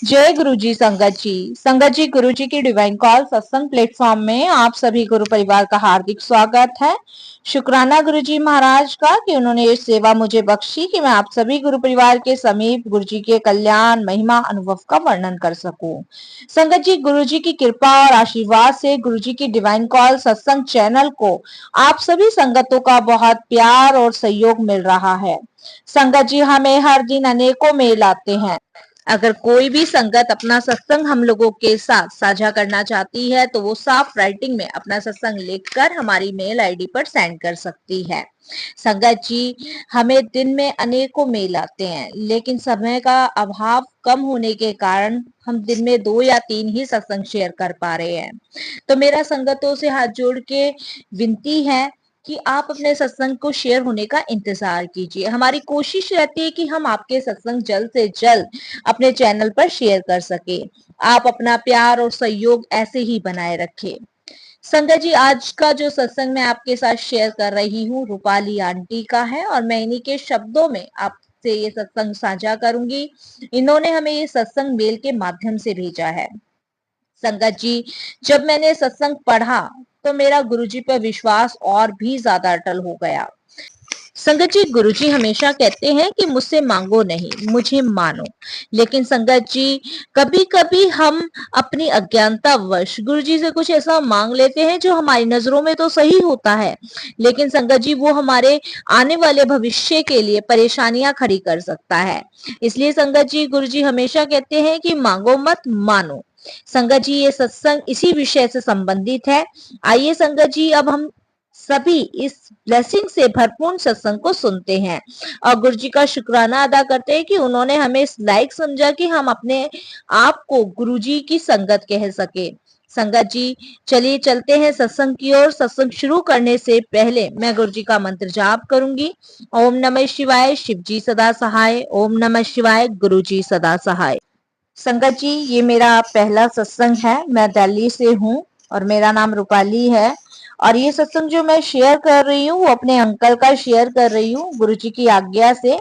जय गुरु जी। संगत जी गुरु जी की डिवाइन कॉल सत्संग प्लेटफॉर्म में आप सभी गुरु परिवार का हार्दिक स्वागत है। शुक्राना गुरु जी महाराज का कि उन्होंने ये सेवा मुझे बख्शी कि मैं आप सभी गुरु परिवार के समीप गुरु जी के कल्याण महिमा अनुभव का वर्णन कर सकूं। संगत जी गुरु जी की कृपा और आशीर्वाद से गुरु जी की डिवाइन कॉल सत्संग चैनल को आप सभी संगतों का बहुत प्यार और सहयोग मिल रहा है। संगत जी हमें हर दिन अनेकों मेल आते हैं। अगर कोई भी संगत अपना सत्संग हम लोगों के साथ साझा करना चाहती है तो वो साफ राइटिंग में अपना सत्संग लिखकर हमारी मेल आईडी पर सेंड कर सकती है। संगत जी हमें दिन में अनेकों मेल आते हैं, लेकिन समय का अभाव कम होने के कारण हम दिन में 2 या 3 ही सत्संग शेयर कर पा रहे हैं। तो मेरा संगतों से हाथ जोड़ के विनती है कि आप अपने सत्संग को शेयर होने का इंतजार कीजिए। हमारी कोशिश रहती है कि हम आपके सत्संग जल्द से जल्द अपने चैनल पर शेयर कर सके। आप अपना प्यार और सहयोग ऐसे ही बनाए रखें। संगत जी आज का जो सत्संग मैं आपके साथ शेयर कर रही हूँ रूपाली आंटी का है और मैं इन्हीं के शब्दों में आपसे ये सत्संग साझा करूंगी। इन्होंने हमें ये सत्संग मेल के माध्यम से भेजा है। संगत जी जब मैंने सत्संग पढ़ा तो मेरा गुरुजी पर विश्वास और भी ज्यादा अटल हो गया। संगत जी गुरुजी हमेशा कहते हैं कि मुझसे मांगो नहीं, मुझे मानो। लेकिन संगत जी कभी कभी हम अपनी अज्ञानतावश गुरुजी से कुछ ऐसा मांग लेते हैं जो हमारी नजरों में तो सही होता है, लेकिन संगत जी वो हमारे आने वाले भविष्य के लिए परेशानियां खड़ी कर सकता है। इसलिए संगत जी गुरुजी हमेशा कहते हैं कि मांगो मत, मानो। संगत जी ये सत्संग इसी विषय से संबंधित है। आइए संगत जी अब हम सभी इस ब्लेसिंग से भरपूर सत्संग को सुनते हैं और गुरु जी का शुक्राना अदा करते हैं कि उन्होंने हमें इस लायक समझा कि हम अपने आप को गुरु जी की संगत कह सके। संगत जी चलिए चलते हैं सत्संग की ओर। सत्संग शुरू करने से पहले मैं गुरु जी का मंत्र जाप करूंगी। ओम नमः शिवाय, शिव जी सदा सहाय। ओम नमः शिवाय, गुरु जी सदा सहाय। संगत जी ये मेरा पहला सत्संग है। मैं दिल्ली से हूँ और मेरा नाम रूपाली है और ये सत्संग जो मैं शेयर कर रही हूँ वो अपने अंकल का शेयर कर रही हूँ गुरुजी की आज्ञा से।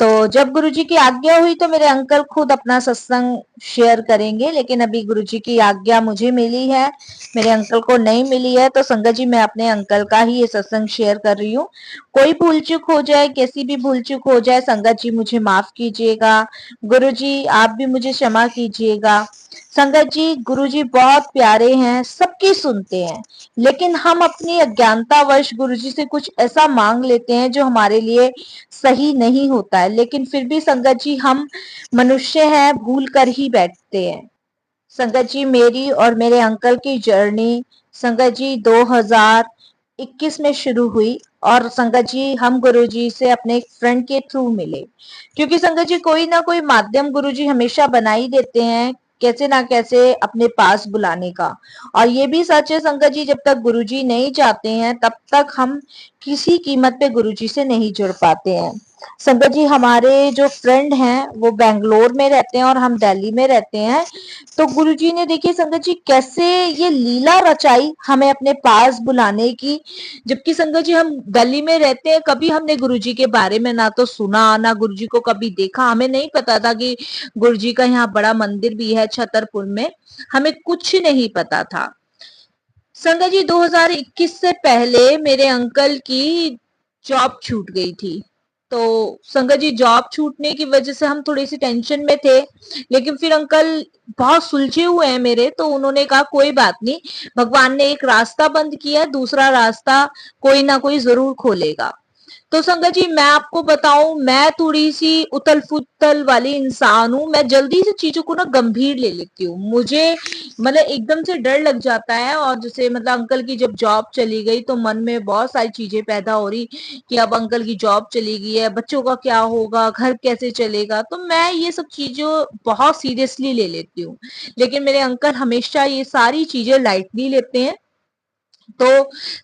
तो जब गुरुजी की आज्ञा हुई तो मेरे अंकल खुद अपना सत्संग शेयर करेंगे, लेकिन अभी गुरुजी की आज्ञा मुझे मिली है, मेरे अंकल को नहीं मिली है। तो संगत जी मैं अपने अंकल का ही ये सत्संग शेयर कर रही हूँ। कोई भूल चूक हो जाए, कैसी भी भूल चूक हो जाए, संगत जी मुझे माफ कीजिएगा। गुरुजी आप भी मुझे क्षमा कीजिएगा। संगत जी गुरुजी बहुत प्यारे हैं, सबकी सुनते हैं, लेकिन हम अपनी अज्ञानतावश गुरुजी से कुछ ऐसा मांग लेते हैं जो हमारे लिए सही नहीं होता है। लेकिन फिर भी संगत जी हम मनुष्य हैं, भूल कर ही बैठते हैं। संगत जी मेरी और मेरे अंकल की जर्नी संगत जी 2021 में शुरू हुई और संगत जी हम गुरुजी से अपने एक फ्रेंड के थ्रू मिले, क्योंकि संगत जी कोई ना कोई माध्यम गुरुजी हमेशा बना ही देते हैं कैसे ना कैसे अपने पास बुलाने का। और ये भी सच है संगत जी जब तक गुरुजी नहीं चाहते हैं तब तक हम किसी कीमत पे गुरुजी से नहीं जुड़ पाते हैं। संगत जी हमारे जो फ्रेंड हैं वो बेंगलोर में रहते हैं और हम दिल्ली में रहते हैं। तो गुरुजी ने देखिए संगत जी कैसे ये लीला रचाई हमें अपने पास बुलाने की, जबकि संगत जी हम दिल्ली में रहते हैं, कभी हमने गुरुजी के बारे में ना तो सुना ना गुरुजी को कभी देखा। हमें नहीं पता था कि गुरुजी का यहाँ बड़ा मंदिर भी है छतरपुर में, हमें कुछ नहीं पता था। संगत जी 2021 से पहले मेरे अंकल की जॉब छूट गई थी। तो संगत जी जॉब छूटने की वजह से हम थोड़ी सी टेंशन में थे, लेकिन फिर अंकल बहुत सुलझे हुए हैं मेरे, तो उन्होंने कहा कोई बात नहीं, भगवान ने एक रास्ता बंद किया, दूसरा रास्ता कोई ना कोई जरूर खोलेगा। तो संगत जी मैं आपको बताऊं, मैं थोड़ी सी उथल फुथल वाली इंसान हूं। मैं जल्दी से चीजों को ना गंभीर ले लेती हूँ। मुझे मतलब एकदम से डर लग जाता है, और जैसे मतलब अंकल की जब जॉब चली गई तो मन में बहुत सारी चीजें पैदा हो रही कि अब अंकल की जॉब चली गई है, बच्चों का क्या होगा, घर कैसे चलेगा। तो मैं ये सब चीजों बहुत सीरियसली ले लेती हूँ, लेकिन मेरे अंकल हमेशा ये सारी चीजें लाइटली लेते हैं। तो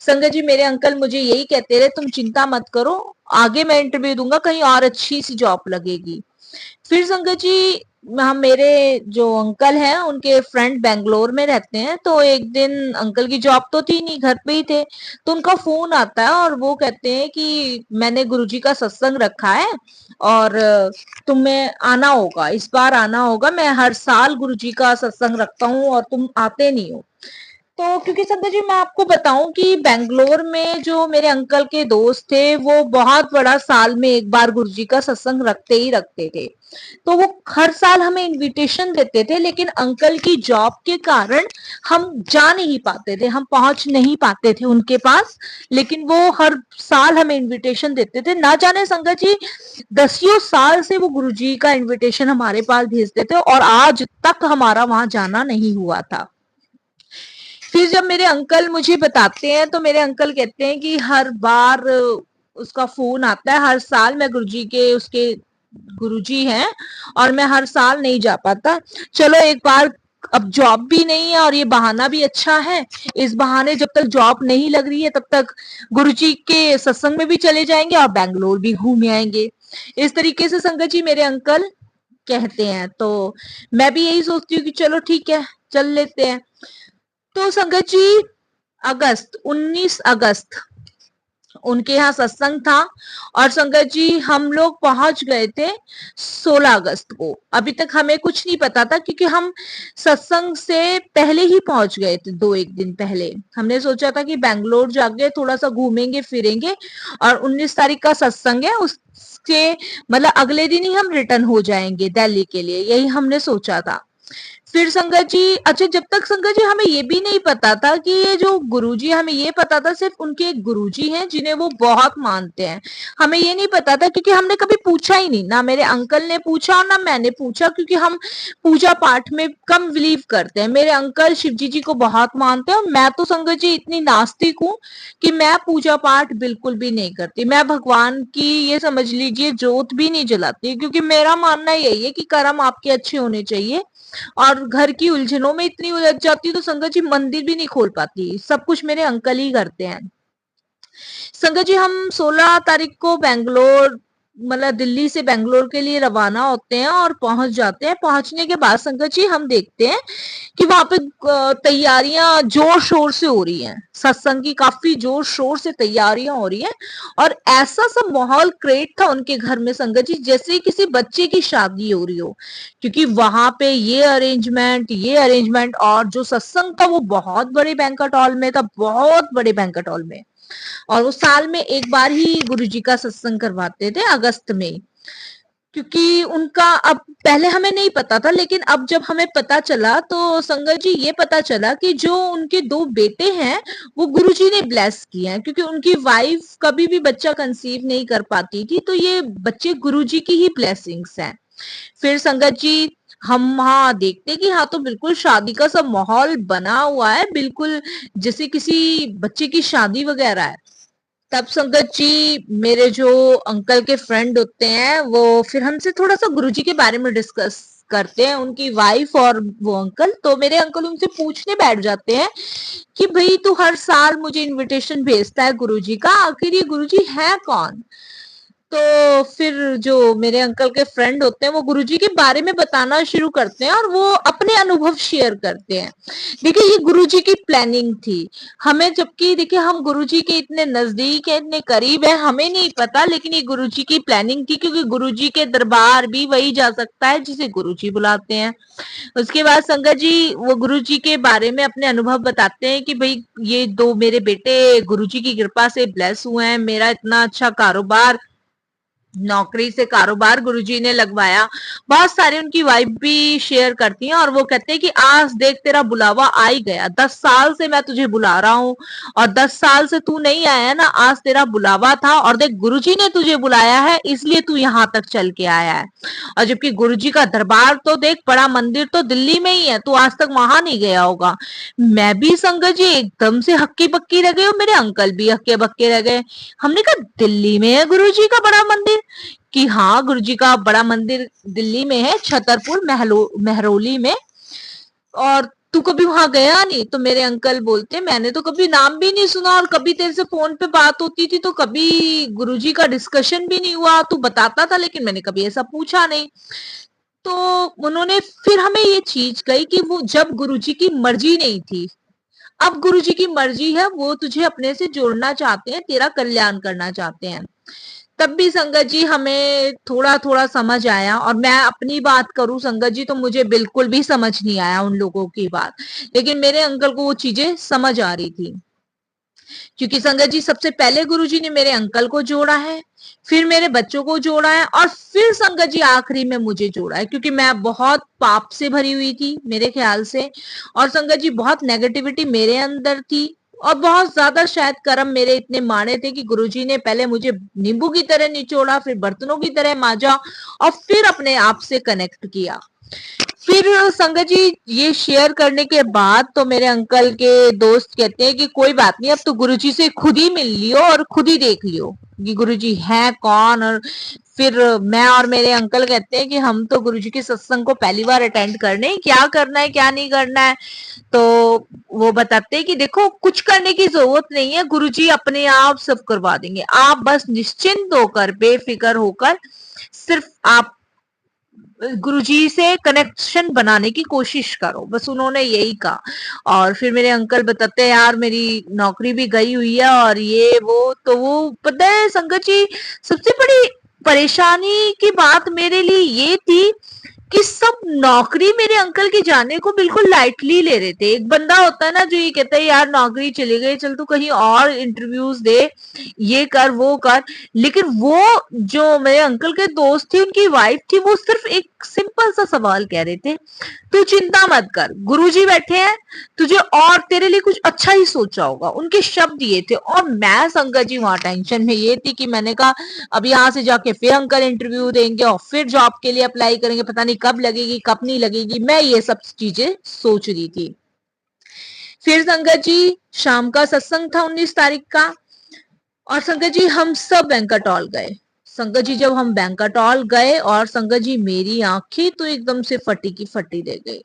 संगत जी मेरे अंकल मुझे यही कहते रहे तुम चिंता मत करो, आगे मैं इंटरव्यू दूंगा, कहीं और अच्छी सी जॉब लगेगी। फिर संगत जी हम मेरे जो अंकल हैं उनके फ्रेंड बेंगलोर में रहते हैं, तो एक दिन अंकल की जॉब तो थी नहीं, घर पे ही थे, तो उनका फोन आता है और वो कहते हैं कि मैंने गुरुजी का सत्संग रखा है और तुम्हें आना होगा, इस बार आना होगा, मैं हर साल गुरुजी का सत्संग रखता हूँ और तुम आते नहीं हो। तो क्योंकि संगत जी मैं आपको बताऊं कि बेंगलोर में जो मेरे अंकल के दोस्त थे वो बहुत बड़ा साल में एक बार गुरुजी का सत्संग रखते ही रखते थे, तो वो हर साल हमें इनविटेशन देते थे, लेकिन अंकल की जॉब के कारण हम जा नहीं पाते थे, हम पहुंच नहीं पाते थे उनके पास। लेकिन वो हर साल हमें इनविटेशन देते थे, ना जाने संगत जी दसियों साल से वो गुरुजी का इनविटेशन हमारे पास भेजते थे और आज तक हमारा वहां जाना नहीं हुआ था। फिर जब मेरे अंकल मुझे बताते हैं तो मेरे अंकल कहते हैं कि हर बार उसका फोन आता है, हर साल मैं गुरुजी के उसके गुरुजी हैं और मैं हर साल नहीं जा पाता। चलो एक बार, अब जॉब भी नहीं है और ये बहाना भी अच्छा है, इस बहाने जब तक जॉब नहीं लग रही है तब तक गुरुजी के सत्संग में भी चले जाएंगे और बैंगलोर भी घूम आएंगे। इस तरीके से संगत जी मेरे अंकल कहते हैं, तो मैं भी यही सोचती हूँ कि चलो ठीक है, चल लेते हैं। तो संगत जी अगस्त 19 अगस्त उनके यहाँ सत्संग था और संगत जी हम लोग पहुंच गए थे 16 अगस्त को। अभी तक हमें कुछ नहीं पता था क्योंकि हम सत्संग से पहले ही पहुंच गए थे, 2 एक दिन पहले हमने सोचा था कि बैंगलोर जाके थोड़ा सा घूमेंगे फिरेंगे और 19 तारीख का सत्संग है, उसके मतलब अगले दिन ही हम रिटर्न हो जाएंगे दिल्ली के लिए, यही हमने सोचा था। फिर संगत जी अच्छा, जब तक संगत जी हमें ये भी नहीं पता था कि ये जो गुरुजी, हमें ये पता था सिर्फ उनके एक गुरुजी हैं जिन्हें वो बहुत मानते हैं। हमें ये नहीं पता था क्योंकि हमने कभी पूछा ही नहीं, ना मेरे अंकल ने पूछा और ना मैंने पूछा, क्योंकि हम पूजा पाठ में कम बिलीव करते हैं। मेरे अंकल शिव जी को बहुत मानते हैं और मैं तो संगत जी इतनी नास्तिक हूँ कि मैं पूजा पाठ बिल्कुल भी नहीं करती, मैं भगवान की ये समझ लीजिए जोत भी नहीं जलाती, क्योंकि मेरा मानना यही है कि कर्म आपके अच्छे होने चाहिए। और घर की उलझनों में इतनी उलझ जाती हूँ तो संगत जी मंदिर भी नहीं खोल पाती, सब कुछ मेरे अंकल ही करते हैं। संगत जी हम 16 तारीख को बैंगलोर मतलब दिल्ली से बैंगलोर के लिए रवाना होते हैं और पहुंच जाते हैं। पहुंचने के बाद संगत जी हम देखते हैं कि वहां पे तैयारियां जोर शोर से हो रही हैं, सत्संग की काफी जोर शोर से तैयारियां हो रही हैं और ऐसा सा माहौल क्रिएट था उनके घर में संगत जी जैसे किसी बच्चे की शादी हो रही हो, क्योंकि वहां पे ये अरेंजमेंट और जो सत्संग था वो बहुत बड़े बैंक्वेट हॉल में था, बहुत बड़े बैंक्वेट हॉल में। और वो साल में एक बार ही गुरुजी का सत्संग करवाते थे अगस्त में, क्योंकि उनका अब पहले हमें नहीं पता था, लेकिन अब जब हमें पता चला तो संगत जी ये पता चला कि जो उनके 2 बेटे हैं वो गुरुजी ने ब्लेस किए हैं, क्योंकि उनकी वाइफ कभी भी बच्चा कंसीव नहीं कर पाती थी, तो ये बच्चे गुरुजी की ही ब्लेसिंग्स हैं। फिर संगत जी हम वहां देखते कि हाँ तो बिल्कुल शादी का सब माहौल बना हुआ है, बिल्कुल जैसे किसी बच्चे की शादी वगैरह है। तब संगत जी मेरे जो अंकल के फ्रेंड होते हैं वो फिर हमसे थोड़ा सा गुरुजी के बारे में डिस्कस करते हैं, उनकी वाइफ और वो अंकल, तो मेरे अंकल उनसे पूछने बैठ जाते हैं कि भाई तू हर साल मुझे इनविटेशन भेजता है गुरुजी का, आखिर ये गुरुजी है कौन। तो फिर जो मेरे अंकल के फ्रेंड होते हैं वो गुरुजी के बारे में बताना शुरू करते हैं और वो अपने अनुभव शेयर करते हैं। देखिए ये गुरुजी की प्लानिंग थी, हमें जबकि देखिए हम गुरुजी के इतने नजदीक है, इतने करीब है, हमें नहीं पता, लेकिन ये गुरुजी की प्लानिंग थी, क्योंकि गुरुजी के दरबार भी वही जा सकता है जिसे गुरुजी बुलाते हैं। उसके बाद संगत जी वो गुरुजी के बारे में अपने अनुभव बताते हैं कि भाई ये 2 मेरे बेटे गुरुजी की कृपा से ब्लेस हुए हैं, मेरा इतना अच्छा कारोबार, नौकरी से कारोबार गुरुजी ने लगवाया। बहुत सारे उनकी वाइफ भी शेयर करती हैं और वो कहते हैं कि आज देख तेरा बुलावा आ ही गया, 10 साल से मैं तुझे बुला रहा हूँ और 10 साल से तू नहीं आया ना, आज तेरा बुलावा था और देख गुरुजी ने तुझे बुलाया है इसलिए तू यहाँ तक चल के आया है। और जबकि गुरुजी का दरबार तो देख, बड़ा मंदिर तो दिल्ली में ही है, तू आज तक वहां नहीं गया होगा। मैं भी संगत जी एकदम से हक्की बक्की रह गई और मेरे अंकल भी हक्के बक्के रह गए। हमने कहा दिल्ली में है गुरुजी का बड़ा मंदिर? कि हाँ गुरुजी का बड़ा मंदिर दिल्ली में है, छतरपुर मेहरौली में, और तू कभी वहां गया नहीं? तो मेरे अंकल बोलते मैंने तो कभी नाम भी नहीं सुना और कभी तेरे से फोन पे बात होती थी तो कभी गुरुजी का डिस्कशन भी नहीं हुआ, तू बताता था लेकिन मैंने कभी ऐसा पूछा नहीं। तो उन्होंने फिर हमें ये चीज कही कि वो जब गुरुजी की मर्जी नहीं थी, अब गुरुजी की मर्जी है, वो तुझे अपने से जोड़ना चाहते हैं, तेरा कल्याण करना चाहते हैं। तब भी संगत जी हमें थोड़ा थोड़ा समझ आया, और मैं अपनी बात करूं संगत जी तो मुझे बिल्कुल भी समझ नहीं आया उन लोगों की बात, लेकिन मेरे अंकल को वो चीजें समझ आ रही थी। क्योंकि संगत जी सबसे पहले गुरुजी ने मेरे अंकल को जोड़ा है, फिर मेरे बच्चों को जोड़ा है, और फिर संगत जी आखिरी में मुझे जोड़ा है, क्योंकि मैं बहुत पाप से भरी हुई थी मेरे ख्याल से, और संगत जी बहुत नेगेटिविटी मेरे अंदर थी, और बहुत ज्यादा शायद कर्म मेरे इतने माड़े थे कि गुरुजी ने पहले मुझे नींबू की तरह निचोड़ा, फिर बर्तनों की तरह मांजा, और फिर अपने आप से कनेक्ट किया। फिर संगत जी ये शेयर करने के बाद तो मेरे अंकल के दोस्त कहते हैं कि कोई बात नहीं, अब तो गुरुजी से खुद ही मिल लियो और खुद ही देख लियो कि गुरुजी हैं कौन। और फिर मैं और मेरे अंकल कहते हैं कि हम तो गुरुजी के सत्संग को पहली बार अटेंड करने, क्या करना है क्या नहीं करना है। तो वो बताते हैं कि देखो कुछ करने की जरूरत नहीं है, गुरुजी अपने आप सब करवा देंगे, आप बस निश्चिंत होकर बेफिक्र होकर सिर्फ आप गुरुजी से कनेक्शन बनाने की कोशिश करो, बस उन्होंने यही कहा। और फिर मेरे अंकल बताते हैं यार मेरी नौकरी भी गई हुई है और ये वो, तो वो पता है संगत जी सबसे बड़ी परेशानी की बात मेरे लिए ये थी कि सब नौकरी मेरे अंकल के जाने को बिल्कुल लाइटली ले रहे थे। एक बंदा होता है ना जो ये कहता है यार नौकरी चली गई, चल तू कहीं और इंटरव्यूज दे, ये कर वो कर। लेकिन वो जो मेरे अंकल के दोस्त थे उनकी वाइफ थी, वो सिर्फ एक सिंपल सा सवाल कह रहे थे, तू चिंता मत कर, गुरुजी बैठे हैं तुझे और तेरे लिए कुछ अच्छा ही सोचा होगा, उनके शब्द ये थे। और मैं संगत जी वहां टेंशन में ये थी कि मैंने कहा अब यहाँ से जाके फिर अंकल इंटरव्यू देंगे और फिर जॉब के लिए अप्लाई करेंगे, पता नहीं कब लगेगी कब नहीं लगेगी, मैं ये सब चीजें सोच रही थी। फिर संगत जी शाम का सत्संग था 19 तारीख का, और संगत जी हम सब बैंकाटॉल गए। संगत जी जब हम बैंकाटॉल गए और संगत जी मेरी आंखें तो एकदम से फटी की फटी रह गई।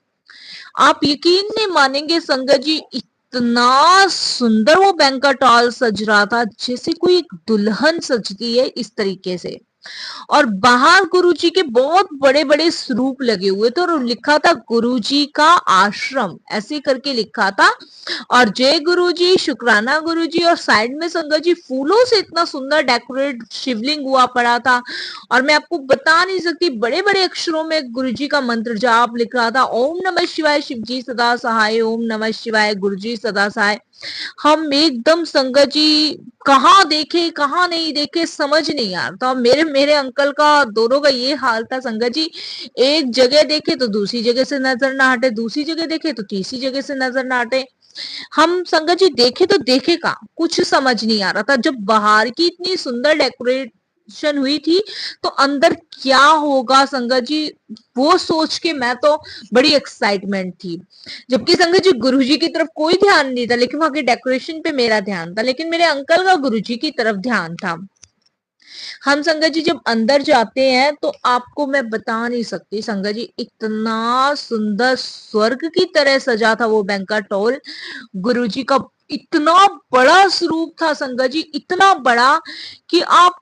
आप यकीन नहीं मानेंगे संगत जी, इतना सुंदर वो बैंकाटॉल सज रहा था जैसे कोई एक दुल्हन सजती है इस तरीके से। और बाहर गुरुजी के बहुत बड़े बड़े स्वरूप लगे हुए थे और लिखा था गुरुजी का आश्रम, ऐसे करके लिखा था। और जय गुरुजी, शुक्राना गुरुजी, और साइड में संगत जी फूलों से इतना सुंदर डेकोरेट शिवलिंग हुआ पड़ा था। और मैं आपको बता नहीं सकती, बड़े बड़े अक्षरों में गुरुजी का मंत्र जाप लिख रहा था, ओम नमः शिवाय शिवजी सदा सहाय, ओम नमः शिवाय गुरुजी सदा सहाय। हम एकदम संगत जी कहाँ देखे कहाँ नहीं देखे समझ नहीं आ रहा था। मेरे मेरे अंकल का दोनों का ये हाल था संगत जी, एक जगह देखे तो दूसरी जगह से नजर ना हटे, दूसरी जगह देखे तो तीसरी जगह से नजर ना हटे। हम संगत जी देखे तो देखे कहाँ, कुछ समझ नहीं आ रहा था। जब बाहर की इतनी सुंदर डेकोरेशन हुई थी तो अंदर क्या होगा संगत जी, वो सोच के मैं तो बड़ी एक्साइटमेंट थी। जबकि संगत जी गुरुजी की तरफ कोई ध्यान नहीं था, लेकिन वहां के डेकोरेशन पे मेरा ध्यान था, लेकिन मेरे अंकल का गुरुजी की तरफ ध्यान था। हम संगत जी जब अंदर जाते हैं तो आपको मैं बता नहीं सकती संगत जी, इतना सुंदर स्वर्ग की तरह सजा था वो बैंक्वेट हॉल। गुरुजी का इतना बड़ा स्वरूप था संगत जी, इतना बड़ा कि आप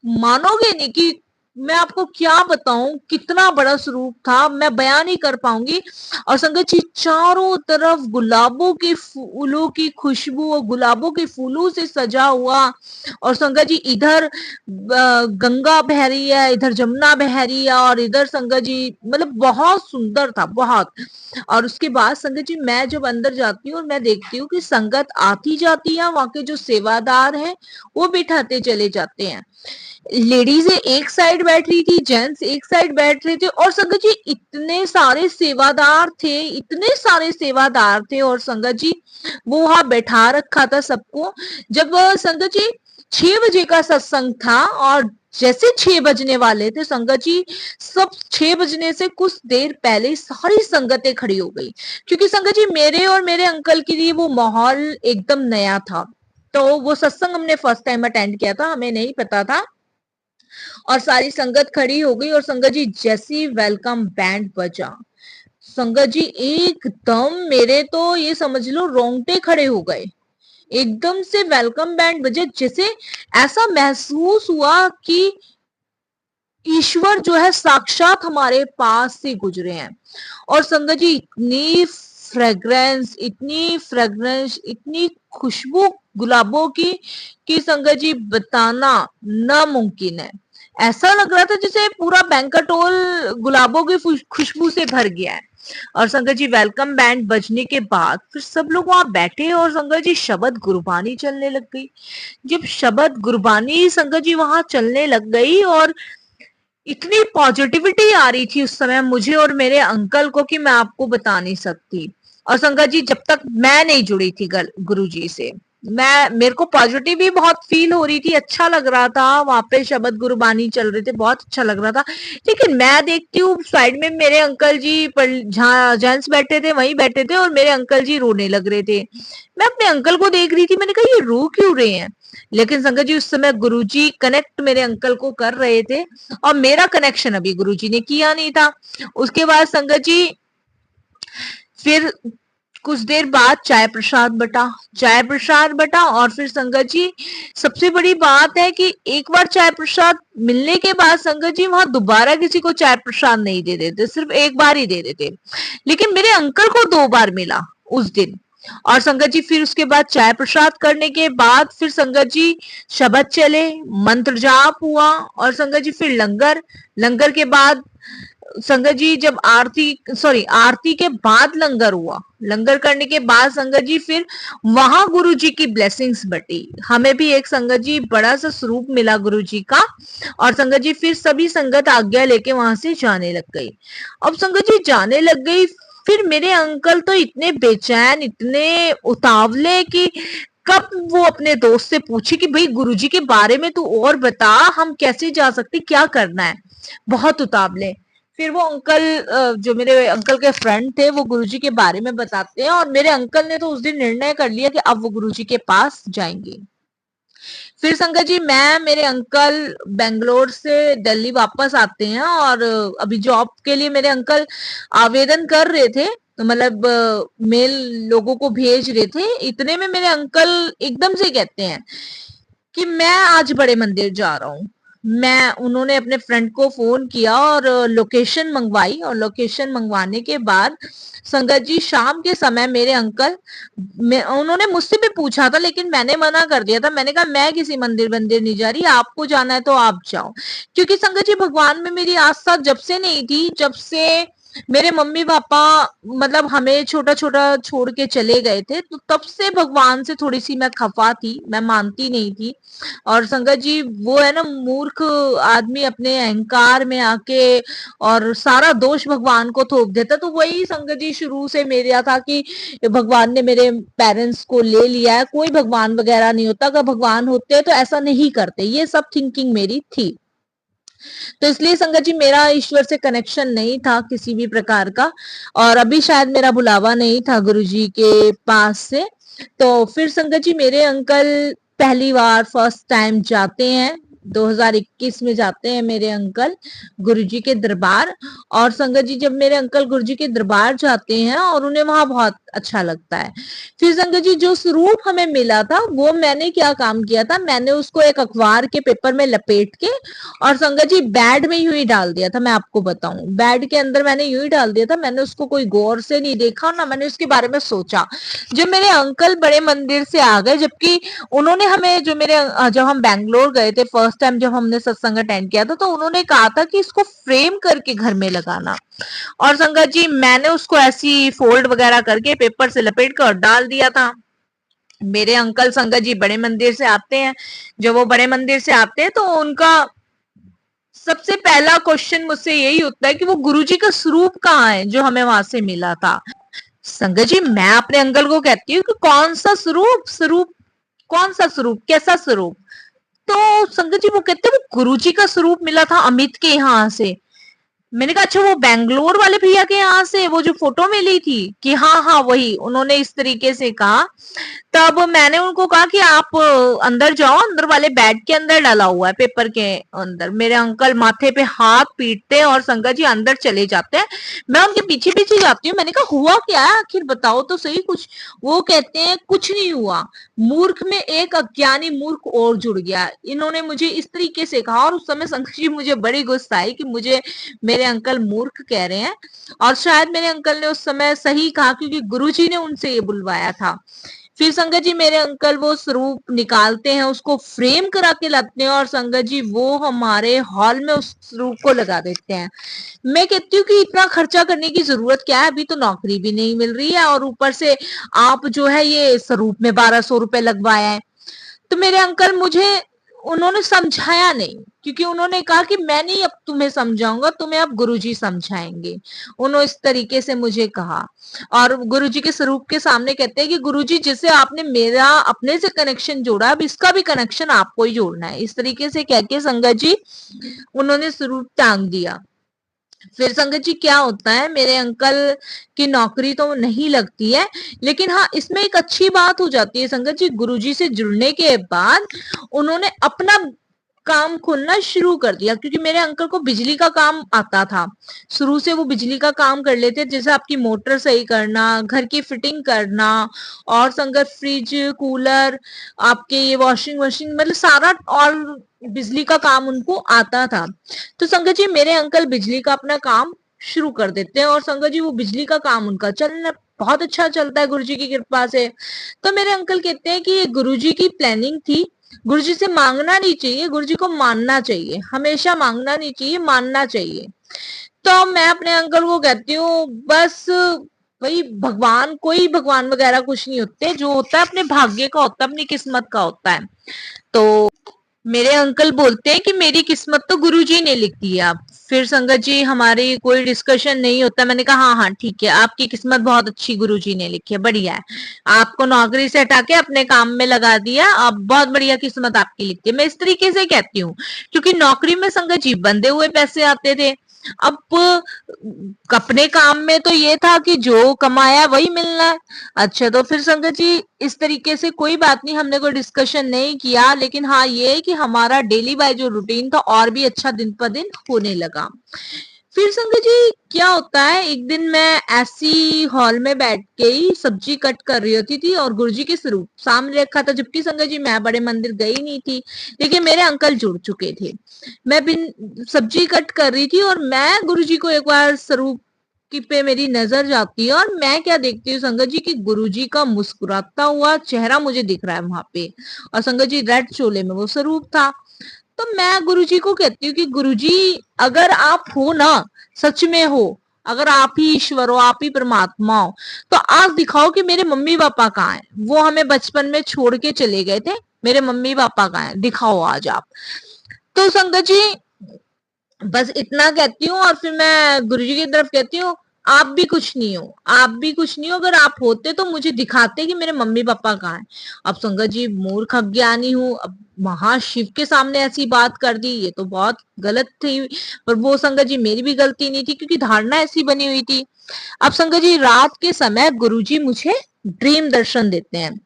मानोगे नहीं कि मैं आपको क्या बताऊं, कितना बड़ा स्वरूप था, मैं बयान नहीं कर पाऊंगी। और संगत जी चारों तरफ गुलाबों के फूलों की खुशबू और गुलाबों के फूलों से सजा हुआ। और संगत जी इधर गंगा बह रही है, इधर जमुना बह रही है, और इधर संगत जी मतलब बहुत सुंदर था बहुत। और उसके बाद संगत जी मैं जब अंदर जाती हूँ और मैं देखती हूँ कि संगत आती जाती है, वहां के जो सेवादार हैं वो बिठाते चले जाते हैं। लेडीज एक साइड बैठ रही थी, जेंट्स एक साइड बैठ रहे थे, और संगत जी इतने सारे सेवादार थे, इतने सारे सेवादार थे, और संगत जी वो वहां बैठा रखा था सबको। जब संगत जी 6 बजे का सत्संग था और जैसे 6 बजने वाले थे संगत जी, सब 6 बजने से कुछ देर पहले सारी संगतें खड़ी हो गई, क्योंकि संगत जी मेरे और मेरे अंकल के लिए वो माहौल एकदम नया था। तो वो सत्संग हमने फर्स्ट टाइम अटेंड किया था, हमें नहीं पता था। और सारी संगत खड़ी हो गई और संगत जी जैसी वेलकम बैंड बजा, संगत जी एकदम मेरे तो ये समझ लो रोंगटे खड़े हो गए। एकदम से वेलकम बैंड बजे, जैसे ऐसा महसूस हुआ कि ईश्वर जो है साक्षात हमारे पास से गुजरे हैं। और संगत जी इतनी फ्रेग्रेंस इतनी खुशबू गुलाबों की कि संगत जी बताना नामुमकिन है। ऐसा लग रहा था जैसे पूरा बैंक्वेट हॉल गुलाबों की खुशबू से भर गया है। और संगत जी वेलकम बैंड बजने के बाद फिर सब लोग वहां बैठे और संगत जी शबद गुरबानी चलने लग गई। जब शबद गुरबानी संगत जी वहां चलने लग गई और इतनी पॉजिटिविटी आ रही थी उस समय मुझे और मेरे अंकल को कि मैं आपको बता नहीं सकती। और संगत जी जब तक मैं नहीं जुड़ी थी गुरु जी से, मेरे को पॉजिटिव भी बहुत फील हो रही थी, अच्छा लग रहा था, वहां पे शबद गुरबानी चल रहे थे, बहुत अच्छा लग रहा था। लेकिन मैं देखती हूँ साइड में मेरे अंकल जी जहाँ जेंट्स बैठे थे वहीं बैठे थे और मेरे अंकल जी रोने लग रहे थे। मैं अपने अंकल को देख रही थी, मैंने कहा ये रो क्यों रहे हैं। लेकिन संगत जी उस समय गुरुजी कनेक्ट मेरे अंकल को कर रहे थे और मेरा कनेक्शन अभी गुरुजी ने किया नहीं था। उसके बाद संगत जी फिर कुछ देर बाद चाय प्रसाद बटा और फिर संगत जी सबसे बड़ी बात है कि एक बार चाय प्रसाद मिलने के बाद संगत जी वहां दोबारा किसी को चाय प्रसाद नहीं दे देते, सिर्फ एक बार ही दे देते। लेकिन मेरे अंकल को 2 बार मिला उस दिन। और संगत जी फिर उसके बाद चाय प्रसाद करने के बाद फिर संगत जी शबद चले, मंत्र जाप हुआ और संगत जी फिर लंगर। लंगर के बाद संगत जी जब आरती के बाद लंगर हुआ। लंगर करने के बाद संगत जी फिर वहां गुरु जी की ब्लेसिंग्स बटी, हमें भी एक संगत जी बड़ा सा स्वरूप मिला गुरु जी का। और संगत जी फिर सभी संगत आज्ञा लेके वहां से जाने लग गई। अब संगत जी जाने लग गई, फिर मेरे अंकल तो इतने बेचैन इतने उतावले कि कब वो अपने दोस्त से पूछे कि भाई गुरुजी के बारे में तू और बता, हम कैसे जा सकते, क्या करना है, बहुत उतावले। फिर वो अंकल जो मेरे अंकल के फ्रेंड थे वो गुरुजी के बारे में बताते हैं और मेरे अंकल ने तो उस दिन निर्णय कर लिया कि अब वो गुरुजी के पास जाएंगे। फिर संगत जी मैं मेरे अंकल बेंगलोर से दिल्ली वापस आते हैं और अभी जॉब के लिए मेरे अंकल आवेदन कर रहे थे, तो मतलब मेल लोगों को भेज रहे थे। इतने में मेरे अंकल एकदम से कहते हैं कि मैं आज बड़े मंदिर जा रहा हूँ। उन्होंने अपने फ्रेंड को फोन किया और लोकेशन मंगवाई और लोकेशन मंगवाने के बाद संगत जी शाम के समय मेरे अंकल उन्होंने मुझसे भी पूछा था लेकिन मैंने मना कर दिया था। मैंने कहा मैं किसी मंदिर नहीं जा रही, आपको जाना है तो आप जाओ। क्योंकि संगत जी भगवान में मेरी आस्था जब से नहीं थी, जब से मेरे मम्मी पापा मतलब हमें छोटा छोटा छोड़ के चले गए थे, तो तब से भगवान से थोड़ी सी मैं खफा थी, मैं मानती नहीं थी। और संगत जी वो है ना मूर्ख आदमी अपने अहंकार में आके और सारा दोष भगवान को थोप देता। तो वही संगत जी शुरू से मेरा था कि भगवान ने मेरे पेरेंट्स को ले लिया है, कोई भगवान वगैरह नहीं होता, अगर भगवान होते तो ऐसा नहीं करते, ये सब थिंकिंग मेरी थी। तो इसलिए संगत जी मेरा ईश्वर से कनेक्शन नहीं था किसी भी प्रकार का और अभी शायद मेरा बुलावा नहीं था गुरुजी के पास से। तो फिर संगत जी मेरे अंकल पहली बार फर्स्ट टाइम जाते हैं, 2021 में जाते हैं मेरे अंकल गुरुजी के दरबार। और संगत जी जब मेरे अंकल गुरुजी के दरबार जाते हैं और उन्हें वहां बहुत अच्छा लगता है। फिर संगत जी जो स्वरूप हमें मिला था वो मैंने क्या काम किया था, मैंने उसको एक अखबार के पेपर में लपेट के और संगत जी बेड में यूं ही डाल दिया था। मैं आपको बताऊं बेड के अंदर मैंने यूं ही डाल दिया था, मैंने उसको कोई गौर से नहीं देखा और ना मैंने उसके बारे में सोचा। जब मेरे अंकल बड़े मंदिर से आ गए, जबकि उन्होंने हमें जब हम बैंगलोर गए थे फर्स्ट टाइम जब हमने सत्संग अटेंड किया था, तो उन्होंने कहा था कि इसको फ्रेम करके घर में लगाना। और संगत जी मैंने उसको ऐसी फोल्ड वगैरह करके पेपर से लपेट कर डाल दिया था। मेरे अंकल संगत जी बड़े मंदिर से आते हैं, जब वो बड़े मंदिर से आते हैं तो उनका सबसे पहला क्वेश्चन मुझसे यही होता है कि वो गुरुजी का स्वरूप कहाँ है जो हमें वहां से मिला था। संगत जी मैं अपने अंकल को कहती हूँ कि कौन सा स्वरूप, कौन सा स्वरूप, कैसा स्वरूप। तो संगत जी वो कहते हैं वो गुरुजी का स्वरूप मिला था अमित के यहाँ से। मैंने कहा अच्छा वो बैंगलोर वाले भैया के यहाँ से वो जो फोटो मिली थी कि हाँ हाँ वही, उन्होंने इस तरीके से कहा। तब मैंने उनको कहा कि आप अंदर जाओ, अंदर वाले बेड के अंदर डाला हुआ है पेपर के अंदर। मेरे अंकल माथे पे हाथ पीटते हैं और संगत जी अंदर चले जाते हैं। मैं उनके पीछे पीछे जाती हूँ, मैंने कहा हुआ क्या है आखिर, बताओ तो सही कुछ। वो कहते हैं कुछ नहीं हुआ, मूर्ख में एक अज्ञानी मूर्ख और जुड़ गया। इन्होंने मुझे इस तरीके से कहा और उस समय संगत जी मुझे बड़ी गुस्सा आई कि मुझे मेरे अंकल मूर्ख कह रहे हैं। और शायद मेरे अंकल ने उस समय सही कहा क्योंकि गुरुजी ने उनसे ये बुलवाया था। फिर संगत जी मेरे अंकल वो स्वरूप निकालते हैं, उसको फ्रेम करा के लाते हैं और संगत जी वो हमारे हॉल में उस स्वरूप को लगा देते हैं। मैं कहती हूँ कि इतना खर्चा करने की जरूरत क्या है, अभी तो नौकरी भी नहीं मिल रही है और ऊपर से आप जो है ये स्वरूप में 1200 रुपए लगवाया है। तो मेरे अंकल मुझे उन्होंने समझाया नहीं, क्योंकि उन्होंने कहा कि मैं नहीं अब तुम्हें समझाऊंगा, तुम्हें अब गुरुजी समझाएंगे। उन्होंने इस तरीके से मुझे कहा और गुरुजी के स्वरूप के सामने कहते हैं कि गुरुजी जिसे आपने मेरा अपने से कनेक्शन जोड़ा, अब इसका भी कनेक्शन आपको ही जोड़ना है। इस तरीके से कह के संगत जी उन्होंने स्वरूप टांग दिया। फिर संगत जी क्या होता है, मेरे अंकल की नौकरी तो नहीं लगती है, लेकिन हाँ इसमें एक अच्छी बात हो जाती है संगत जी, गुरुजी से जुड़ने के बाद उन्होंने अपना काम खोलना शुरू कर दिया। क्योंकि मेरे अंकल को बिजली का काम आता था, शुरू से वो बिजली का काम कर लेते, जैसे आपकी मोटर सही करना, घर की फिटिंग करना और संगत फ्रिज कूलर आपके ये वॉशिंग मशीन, मतलब सारा और बिजली का काम उनको आता था। तो संगत जी मेरे अंकल बिजली का अपना काम शुरू कर देते हैं और संगत जी वो बिजली का काम उनका चलना बहुत अच्छा चलता है गुरुजी की कृपा से। तो मेरे अंकल कहते हैं कि ये गुरुजी की प्लानिंग थी, गुरुजी से मांगना नहीं चाहिए, गुरुजी को मानना चाहिए, हमेशा मांगना नहीं चाहिए, मानना चाहिए। तो मैं अपने अंकल को कहती हूँ बस भाई भगवान, कोई भगवान वगैरह कुछ नहीं होते, जो होता है अपने भाग्य का होता है, अपनी किस्मत का होता है। तो मेरे अंकल बोलते हैं कि मेरी किस्मत तो गुरुजी ने लिख दी है। अब फिर संगत जी हमारी कोई डिस्कशन नहीं होता। मैंने कहा हाँ हाँ ठीक है, आपकी किस्मत बहुत अच्छी गुरुजी ने लिखी है, बढ़िया है, आपको नौकरी से हटा के अपने काम में लगा दिया, अब बहुत बढ़िया किस्मत आपकी लिखती है। मैं इस तरीके से कहती हूँ क्योंकि नौकरी में संगत जी बंधे हुए पैसे आते थे। अब अपने काम में तो ये था कि जो कमाया वही मिलना है। अच्छा तो फिर संगत जी इस तरीके से कोई बात नहीं, हमने कोई डिस्कशन नहीं किया, लेकिन हाँ ये है कि हमारा डेली बाय जो रूटीन था और भी अच्छा दिन पर दिन होने लगा। फिर संगत जी क्या होता है, एक दिन मैं ऐसी हॉल में बैठ के ही सब्जी कट कर रही होती थी और गुरुजी के स्वरूप सामने रखा था, जबकि संगत जी मैं बड़े मंदिर गई नहीं थी, लेकिन मेरे अंकल जुड़ चुके थे। मैं बिन सब्जी कट कर रही थी और मैं गुरुजी को एक बार स्वरूप की पे मेरी नजर जाती है और मैं क्या देखती हूँ संगत जी की गुरुजी का मुस्कुराता हुआ चेहरा मुझे दिख रहा है वहां पे, और संगत जी रेड चोले में वो स्वरूप था। तो मैं गुरुजी को कहती हूँ कि गुरुजी अगर आप हो ना, सच में हो, अगर आप ही ईश्वर हो, आप ही परमात्मा हो, तो आज दिखाओ कि मेरे मम्मी पापा कहाँ हैं, वो हमें बचपन में छोड़ के चले गए थे, मेरे मम्मी पापा कहाँ हैं, दिखाओ आज आप। तो संगत जी बस इतना कहती हूँ और फिर मैं गुरुजी की तरफ कहती हूँ आप भी कुछ नहीं हो, आप भी कुछ नहीं हो, अगर आप होते तो मुझे दिखाते कि मेरे मम्मी पापा कहाँ हैं। अब संगत जी मूर्ख अज्ञानी हूँ, अब महाशिव के सामने ऐसी बात कर दी, ये तो बहुत गलत थी। पर वो संगत जी मेरी भी गलती नहीं थी क्योंकि धारणा ऐसी बनी हुई थी। अब संगत जी रात के समय गुरुजी मुझे ड्रीम दर्शन देते हैं,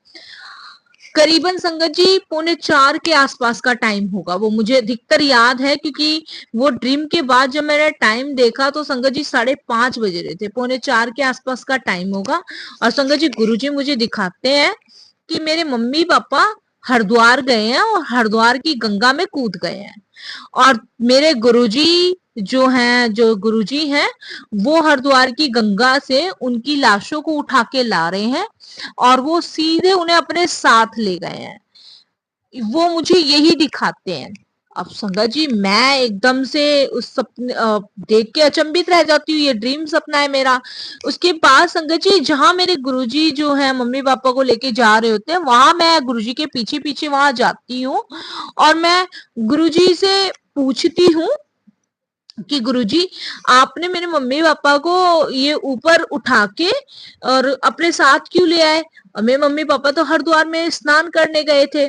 करीबन संगत जी 3:45 के आसपास का टाइम होगा, वो मुझे अधिकतर याद है क्योंकि वो ड्रीम के बाद जब मैंने टाइम देखा तो संगत जी 5:30 बजे रहे थे, 3:45 के आसपास का टाइम होगा। और संगत जी गुरुजी मुझे दिखाते हैं कि मेरे मम्मी पापा हरिद्वार गए हैं और हरिद्वार की गंगा में कूद गए हैं, और मेरे गुरुजी जो गुरुजी हैं वो हरिद्वार की गंगा से उनकी लाशों को उठा के ला रहे हैं और वो सीधे उन्हें अपने साथ ले गए हैं, वो मुझे यही दिखाते हैं। अब संगत जी मैं एकदम से उस सपने देख के अचंभित रह जाती हूँ, ये ड्रीम सपना है मेरा। उसके बाद संगत जी जहां मेरे गुरुजी जो है मम्मी पापा को लेके जा रहे होते हैं, वहां मैं गुरुजी के पीछे पीछे वहां जाती हूँ और मैं गुरुजी से पूछती हूँ कि गुरुजी आपने मेरे मम्मी पापा को ये ऊपर उठा के और अपने साथ क्यों ले आए। और मेरे मम्मी पापा तो हरिद्वार में स्नान करने गए थे।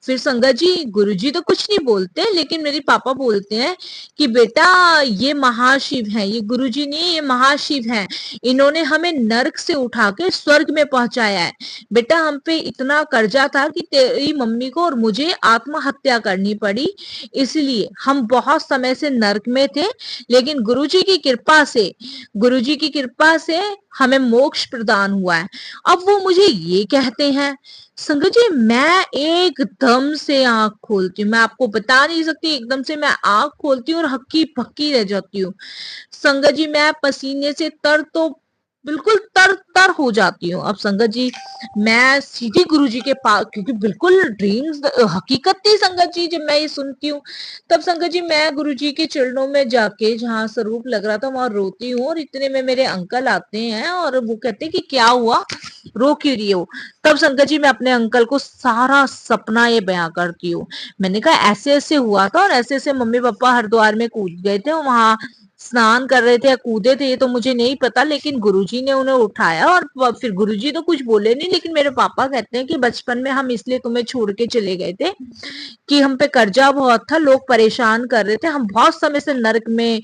फिर संगत जी गुरुजी तो कुछ नहीं बोलते, लेकिन मेरे पापा बोलते हैं कि बेटा ये महाशिव है, ये गुरुजी नहीं, ये महाशिव है, इन्होंने हमें नरक से उठा के स्वर्ग में पहुंचाया है। बेटा हम पे इतना कर्जा था कि तेरी मम्मी को और मुझे आत्महत्या करनी पड़ी, इसलिए हम बहुत समय से नरक में थे, लेकिन गुरुजी की कृपा से, गुरुजी की कृपा से हमें मोक्ष प्रदान हुआ है। अब वो मुझे ये कहते हैं। संगत जी मैं एकदम से आंख खोलती हूँ, मैं आपको बता नहीं सकती, एकदम से मैं आंख खोलती हूँ और हक्की पक्की रह जाती हूँ। संगत जी मैं पसीने से तो बिल्कुल तर हो जाती हूँ। अब संगत जी मैं सीधी गुरुजी के पास, क्योंकि बिल्कुल ड्रीम्स हकीकत थी संगत जी, जब मैं ये सुनती हूँ तब संगत जी मैं गुरुजी के चरणों में जाके जहाँ स्वरूप लग रहा था वहां रोती हूँ, और इतने में मेरे अंकल आते हैं और वो कहते हैं कि क्या हुआ, रो क्यों रही हो। तब संगत जी मैं अपने अंकल को सारा सपना ये बयां करती हूँ। मैंने कहा ऐसे ऐसे हुआ था और ऐसे ऐसे मम्मी पापा हरिद्वार में कूद गए थे, वहां स्नान कर रहे थे या कूदे थे ये तो मुझे नहीं पता, लेकिन गुरुजी ने उन्हें उठाया। और फिर गुरुजी तो कुछ बोले नहीं, लेकिन मेरे पापा कहते हैं कि बचपन में हम इसलिए तुम्हें छोड़ के चले गए थे कि हम पे कर्जा बहुत था, लोग परेशान कर रहे थे, हम बहुत समय से नरक में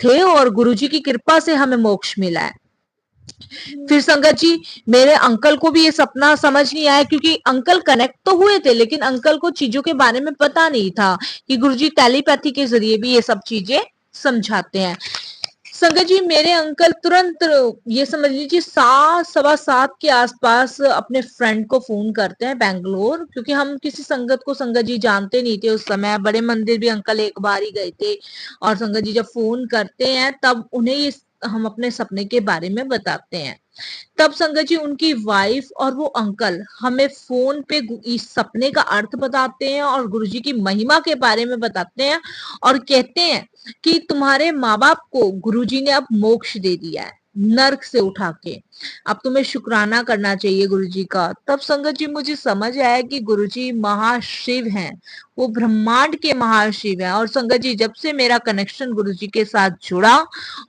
थे और गुरुजी की कृपा से हमें मोक्ष मिला है। फिर संगत जी मेरे अंकल को भी ये सपना समझ नहीं आया, क्योंकि अंकल कनेक्ट तो हुए थे लेकिन अंकल को चीजों के बारे में पता नहीं था कि गुरुजी टेलीपैथी के जरिए भी ये सब चीजें समझाते हैं। संगत जी मेरे अंकल तुरंत ये समझ लीजिए 7, 7:15 के आसपास अपने फ्रेंड को फोन करते हैं बैंगलोर, क्योंकि हम किसी संगत को संगत जी जानते नहीं थे उस समय, बड़े मंदिर भी अंकल एक बार ही गए थे। और संगत जी जब फोन करते हैं तब उन्हें ये हम अपने सपने के बारे में बताते हैं। तब संगत जी उनकी वाइफ और वो अंकल हमें फोन पे इस सपने का अर्थ बताते हैं और गुरुजी की महिमा के बारे में बताते हैं, और कहते हैं कि तुम्हारे माँ बाप को गुरुजी ने अब मोक्ष दे दिया है नर्क से उठा के, अब तुम्हें शुक्राना करना चाहिए गुरुजी का। तब संगत जी मुझे समझ आया कि गुरुजी महाशिव हैं, वो ब्रह्मांड के महाशिव हैं। और संगत जी जब से मेरा कनेक्शन गुरुजी के साथ जुड़ा,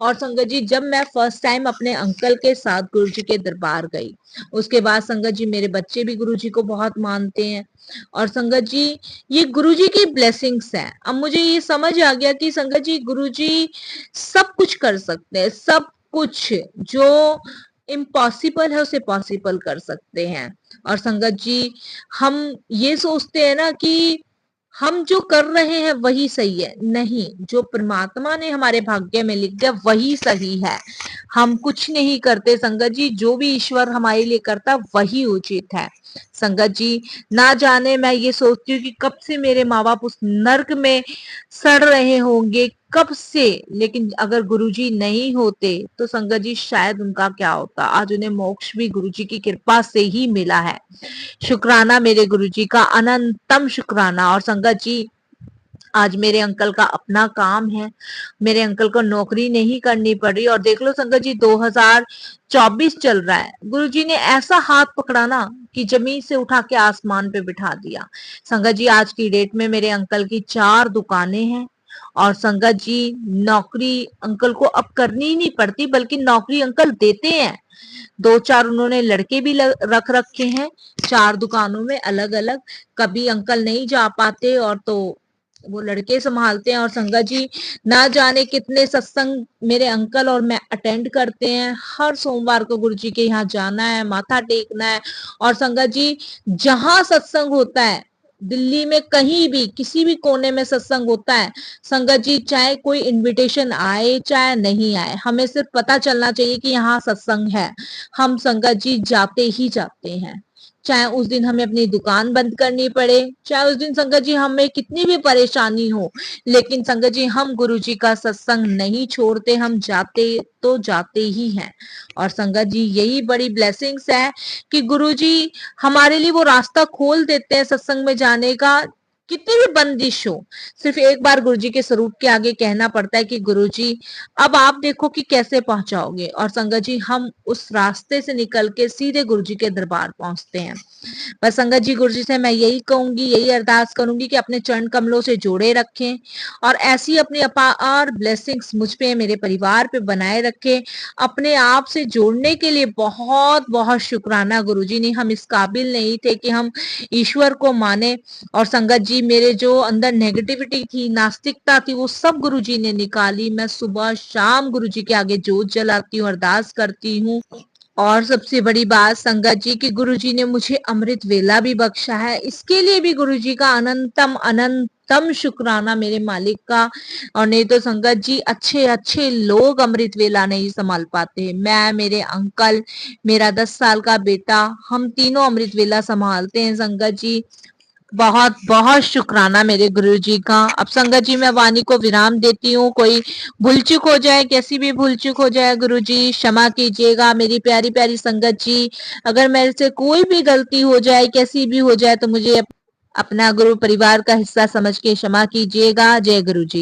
और संगत जी जब मैं फर्स्ट टाइम अपने अंकल के साथ गुरुजी के दरबार गई, उसके बाद संगत जी मेरे बच्चे भी गुरुजी को बहुत मानते हैं। और संगत जी ये गुरुजी की ब्लेसिंग्स है। अब मुझे ये समझ आ गया कि संगत जी गुरुजी सब कुछ कर सकते हैं, सब कुछ जो इम्पॉसिबल है उसे पॉसिबल कर सकते हैं। और संगत जी हम ये सोचते हैं ना कि हम जो कर रहे हैं वही सही है, नहीं, जो परमात्मा ने हमारे भाग्य में लिख दिया वही सही है। हम कुछ नहीं करते संगत जी, जो भी ईश्वर हमारे लिए करता वही उचित है। संगत जी ना जाने मैं ये सोचती हूँ कि कब से मेरे माँ बाप उस नर्क में सड़ रहे होंगे, कब से, लेकिन अगर गुरुजी नहीं होते तो संगत जी शायद उनका क्या होता। आज उन्हें मोक्ष भी गुरुजी की कृपा से ही मिला है। शुक्राना मेरे गुरुजी का, अनंतम शुक्राना। और संगत जी आज मेरे अंकल का अपना काम है, मेरे अंकल को नौकरी नहीं करनी पड़ रही। और देख लो संगत जी 2024 चल रहा है, गुरुजी ने ऐसा हाथ पकड़ा ना कि जमीन से उठा के आसमान पे बिठा दिया। संगत जी आज की डेट में मेरे अंकल की 4 दुकानें हैं, और संगत जी नौकरी अंकल को अब करनी ही नहीं पड़ती, बल्कि नौकरी अंकल देते हैं। 2-4 उन्होंने लड़के भी रख रखे हैं 4 दुकानों में अलग अलग, कभी अंकल नहीं जा पाते और तो वो लड़के संभालते हैं। और संगत जी ना जाने कितने सत्संग मेरे अंकल और मैं अटेंड करते हैं। हर सोमवार को गुरुजी के यहाँ जाना है, माथा टेकना है। और संगत जी जहां सत्संग होता है, दिल्ली में कहीं भी किसी भी कोने में सत्संग होता है, संगत जी चाहे कोई इनविटेशन आए चाहे नहीं आए, हमें सिर्फ पता चलना चाहिए कि यहाँ सत्संग है, हम संगत जी जाते ही जाते हैं। चाहे उस दिन हमें अपनी दुकान बंद करनी पड़े, चाहे उस दिन संगत जी हमें कितनी भी परेशानी हो, लेकिन संगत जी हम गुरुजी का सत्संग नहीं छोड़ते, हम जाते तो जाते ही हैं। और संगत जी यही बड़ी ब्लेसिंग्स है कि गुरुजी हमारे लिए वो रास्ता खोल देते हैं सत्संग में जाने का, कितनी भी बंदिश हो, सिर्फ एक बार गुरुजी के स्वरूप के आगे कहना पड़ता है कि गुरुजी अब आप देखो कि कैसे पहुंचाओगे, और संगत जी हम उस रास्ते से निकल के सीधे गुरुजी के दरबार पहुंचते हैं। बस संगत जी गुरुजी से मैं यही कहूंगी, यही अरदास करूंगी कि अपने चरण कमलों से जोड़े रखें और ऐसी अपनी अपार ब्लेसिंग्स मुझ पे, मेरे परिवार पे बनाए रखें। अपने आप से जोड़ने के लिए बहुत बहुत शुक्राना गुरुजी ने, हम इस काबिल नहीं थे कि हम ईश्वर को माने। और संगत जी मेरे जो अंदर नेगेटिविटी थी, नास्तिकता थी, वो सब गुरुजी ने निकाली। मैं सुबह शाम गुरुजी के आगे जोत जलाती हूँ, अरदास करती हूँ। और सबसे बड़ी बात संगत जी कि गुरुजी ने मुझे अमृत वेला भी बख्शा है, इसके लिए भी गुरुजी का अनंतम अनंतम शुक्राना मेरे मालिक का। और नहीं तो संगत जी अच्छे अच्छे लोग अमृत वेला नहीं संभाल पाते। मैं, मेरे अंकल, मेरा 10 साल का बेटा, हम तीनों अमृत वेला संभालते हैं संगत जी। बहुत बहुत शुक्राना मेरे गुरुजी का। अब संगत जी मैं वाणी को विराम देती हूँ। कोई भूल चूक हो जाए, कैसी भी भूल चूक हो जाए गुरुजी क्षमा कीजिएगा। मेरी प्यारी प्यारी संगत जी, अगर मेरे से कोई भी गलती हो जाए, कैसी भी हो जाए, तो मुझे अपना गुरु परिवार का हिस्सा समझ के क्षमा कीजिएगा। जय गुरुजी।